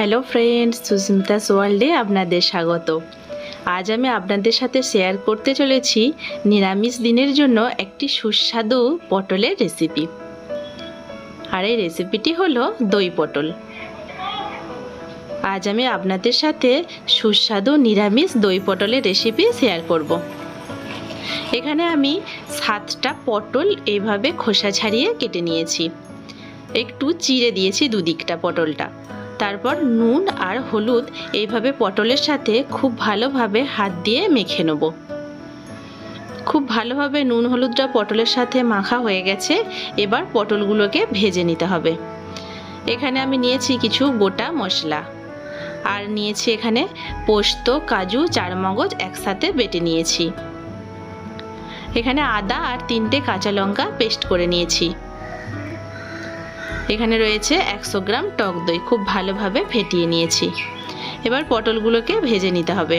Hello friends, Susmita সোয়ার্ল্ডে আপনাদের স্বাগত। আজ আমি আপনাদের সাথে শেয়ার করতে চলেছি নিরামিষ দিনের জন্য একটি সুস্বাদু পটলের রেসিপি। আর এই রেসিপিটি হলো দই পটল। আজ আমি আপনাদের সাথে সুস্বাদু নিরামিষ দই পটলের রেসিপি শেয়ার করব। এখানে আমি 7টা পটল এইভাবে খোসা ছাড়িয়ে কেটে নিয়েছি। একটু চিড়ে দিয়েছি দুদিকটা পটলটা। তারপর নুন আর হলুদ এইভাবে পটলের সাথে খুব ভালোভাবে হাত দিয়ে মেখে নেব। খুব ভালোভাবে নুন হলুদটা পটলের সাথে মাখা হয়ে গেছে। এবার পটলগুলোকে ভেজে নিতে হবে। এখানে আমি নিয়েছি কিছু গোটা মশলা, আর নিয়েছি এখানে পোস্ত, কাজু, চারমগজ একসাথে বেটে নিয়েছি। এখানে আদা আর 3টে কাঁচা লঙ্কা পেস্ট করে নিয়েছি। এখানে রয়েছে 100 গ্রাম টক দই, খুব ভালোভাবে ফেটিয়ে নিয়েছি। এবার পটলগুলোকে ভেজে নিতে হবে।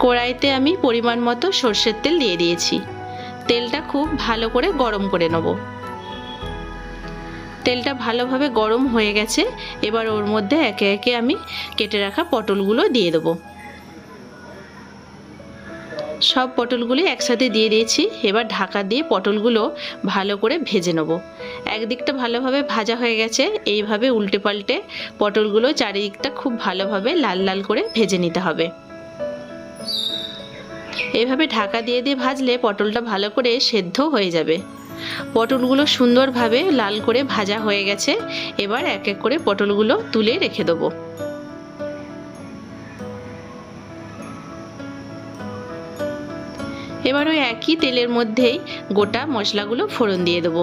কড়াইতে আমি পরিমাণ মতো সর্ষের তেল দিয়ে দিয়েছি। তেলটা খুব ভালো করে গরম করে নেব। তেলটা ভালোভাবে গরম হয়ে গেছে। এবার ওর মধ্যে একে একে আমি কেটে রাখা পটলগুলো দিয়ে দেবো। সব পটলগুলি একসাথে দিয়ে দিয়েছি। এবার ঢাকা দিয়ে পটলগুলো ভালো করে ভেজে নেব। একদিকটা ভালোভাবে ভাজা হয়ে গেছে। এইভাবে উল্টে পাল্টে পটলগুলো চারিদিকটা খুব ভালোভাবে লাল লাল করে ভেজে নিতে হবে। এইভাবে ঢাকা দিয়ে দিয়ে ভাজলে পটলটা ভালো করে সেদ্ধ হয়ে যাবে। পটলগুলো সুন্দরভাবে লাল করে ভাজা হয়ে গেছে। এবার এক এক করে পটলগুলো তুলে রেখে দেবো। এবার ওই একই তেলের মধ্যেই গোটা মশলাগুলো ফোড়ন দিয়ে দেবো।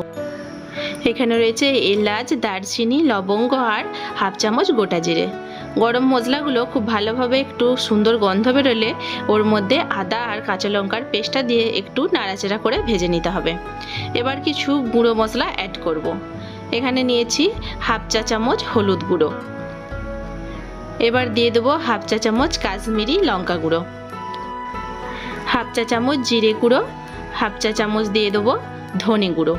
এখানে রয়েছে এলাচ, দারচিনি, লবঙ্গ আর হাফ চামচ গোটা জিরে। গরম মশলাগুলো খুব ভালোভাবে একটু সুন্দর গন্ধ বেরোলে ওর মধ্যে আদা আর কাঁচা লঙ্কার পেস্টটা দিয়ে একটু নাড়াচাড়া করে ভেজে নিতে হবে। এবার কিছু গুঁড়ো মশলা অ্যাড করব। এখানে নিয়েছি হাফ চা চামচ হলুদ গুঁড়ো। এবার দিয়ে দেবো হাফ চা চামচ কাশ্মীরি লঙ্কা গুঁড়ো, হাফ চা চামচ জিরে গুঁড়ো, হাফ চা চামচ দিয়ে দেবো ধনে গুঁড়ো।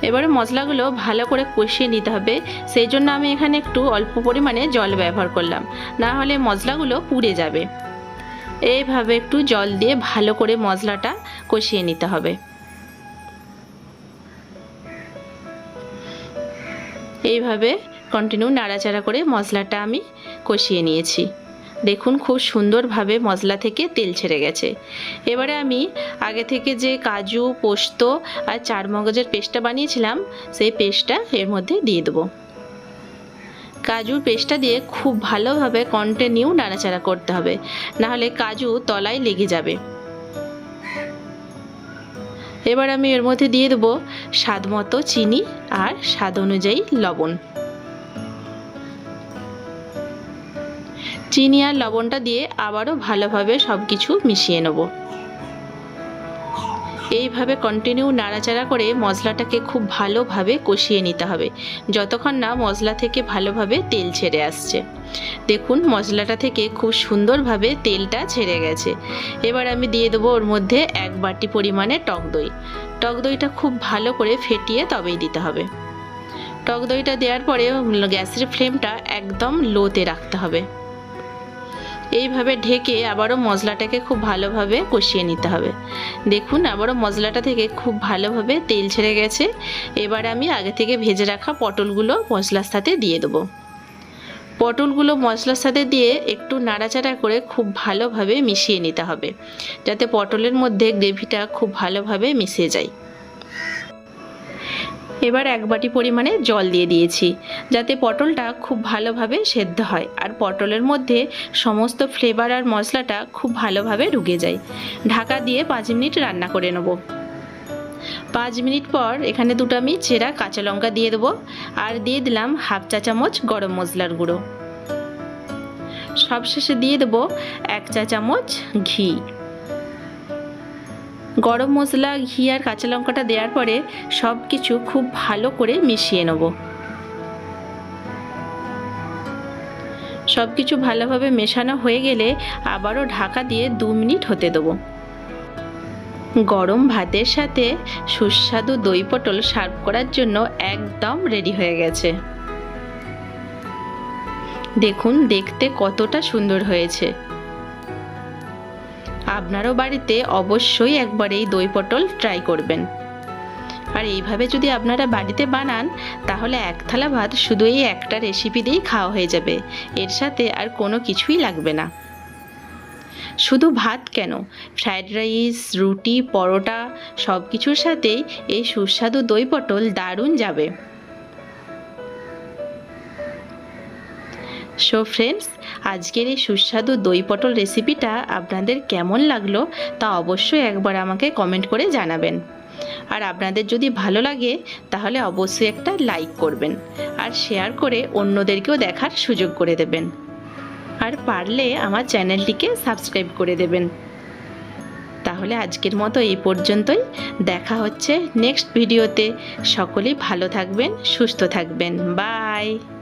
এবারে মশলাগুলো ভালো করে কষিয়ে নিতে হবে। সেই জন্য আমি এখানে একটু অল্প পরিমাণে জল ব্যবহার করলাম, না হলে মশলাগুলো পুড়ে যাবে। এইভাবে একটু জল দিয়ে ভালো করে মশলাটা কষিয়ে নিতে হবে। এইভাবে কন্টিনিউ নাড়াচাড়া করে মশলাটা আমি কষিয়ে নিয়েছি। দেখুন খুব সুন্দরভাবে মশলা থেকে তেল ছেড়ে গেছে। এবারে আমি আগে থেকে যে কাজু, পোস্ত আর চারমগজের পেস্টটা বানিয়েছিলাম সেই পেস্টটা এর মধ্যে দিয়ে দেবো। কাজুর পেস্টটা দিয়ে খুব ভালোভাবে কন্টিনিউ নাড়াচাড়া করতে হবে, নাহলে কাজু তলায় লেগে যাবে। এবার আমি এর মধ্যে দিয়ে দেবো স্বাদ মতো চিনি আর স্বাদ অনুযায়ী লবণ। চিনি আর লবণটা দিয়ে আবারও ভালোভাবে সব কিছু মিশিয়ে নেব। এইভাবে কন্টিনিউ নাড়াচাড়া করে মশলাটাকে খুব ভালোভাবে কষিয়ে নিতে হবে, যতক্ষণ না মশলা থেকে ভালোভাবে তেল ছেড়ে আসছে। দেখুন মশলাটা থেকে খুব সুন্দরভাবে তেলটা ছেড়ে গেছে। এবার আমি দিয়ে দেবো ওর মধ্যে 1 বাটি পরিমাণে টক দই। টক দইটা খুব ভালো করে ফেটিয়ে তবেই দিতে হবে। টক দইটা দেওয়ার পরে গ্যাসের ফ্লেমটা একদম লোতে রাখতে হবে। এইভাবে ঢেকে আবারও মশলাটাকে খুব ভালোভাবে কষিয়ে নিতে হবে। দেখুন আবারও মশলাটা থেকে খুব ভালোভাবে তেল ছেড়ে গেছে। এবার আমি আগে থেকে ভেজে রাখা পটলগুলো মশলার সাথে দিয়ে দেবো। পটলগুলো মশলার সাথে দিয়ে একটু নাড়াচাড়া করে খুব ভালোভাবে মিশিয়ে নিতে হবে, যাতে পটলের মধ্যে গ্রেভিটা খুব ভালোভাবে মিশে যায়। এবার 1 বাটি পরিমাণে জল দিয়ে দিয়েছি, যাতে পটলটা খুব ভালোভাবে সেদ্ধ হয় আর পটলের মধ্যে সমস্ত ফ্লেভার আর মশলাটা খুব ভালোভাবে ঢুকে যায়। ঢাকা দিয়ে 5 মিনিট রান্না করে নেব। 5 মিনিট পর এখানে দুটো আমি চেরা কাঁচা লঙ্কা দিয়ে দেবো, আর দিয়ে দিলাম হাফ চা চামচ গরম মশলার গুঁড়ো। সবশেষে দিয়ে দেবো 1 চা চামচ ঘি। গরম মশলা, ঘি আর কাঁচা লঙ্কাটা দেওয়ার পরে সব কিছু খুব ভালো করে মিশিয়ে নেব। সব কিছু ভালোভাবে মেশানো হয়ে গেলে আবারও ঢাকা দিয়ে 2 মিনিট হতে দেবো। গরম ভাতের সাথে সুস্বাদু দই পটল সার্ভ করার জন্য একদম রেডি হয়ে গেছে। দেখুন দেখতে কতটা সুন্দর হয়েছে। আপনারও বাড়িতে অবশ্যই একবার এই দই পটল ট্রাই করবেন। আর এইভাবে যদি আপনারা বাড়িতে বানান তাহলে এক থালা ভাত শুধু এই একটা রেসিপি দিয়েই খাওয়া হয়ে যাবে, এর সাথে আর কোনো কিছুই লাগবে না। শুধু ভাত কেন, ফ্রায়েড রাইস, রুটি, পরোটা সব কিছুর সাথেই এই সুস্বাদু দই পটল দারুণ যাবে। সো ফ্রেন্ডস, আজকের এই সুস্বাদু দই পটল রেসিপিটা আপনাদের কেমন লাগলো তা অবশ্যই একবার আমাকে কমেন্ট করে জানাবেন। আর আপনাদের যদি ভালো লাগে তাহলে অবশ্যই একটা লাইক করবেন আর শেয়ার করে অন্যদেরকেও দেখার সুযোগ করে দেবেন। আর পারলে আমার চ্যানেলটিকে সাবস্ক্রাইব করে দেবেন। তাহলে আজকের মতো এই পর্যন্তই, দেখা হচ্ছে নেক্সট ভিডিওতে। সকলেই ভালো থাকবেন, সুস্থ থাকবেন, বাই।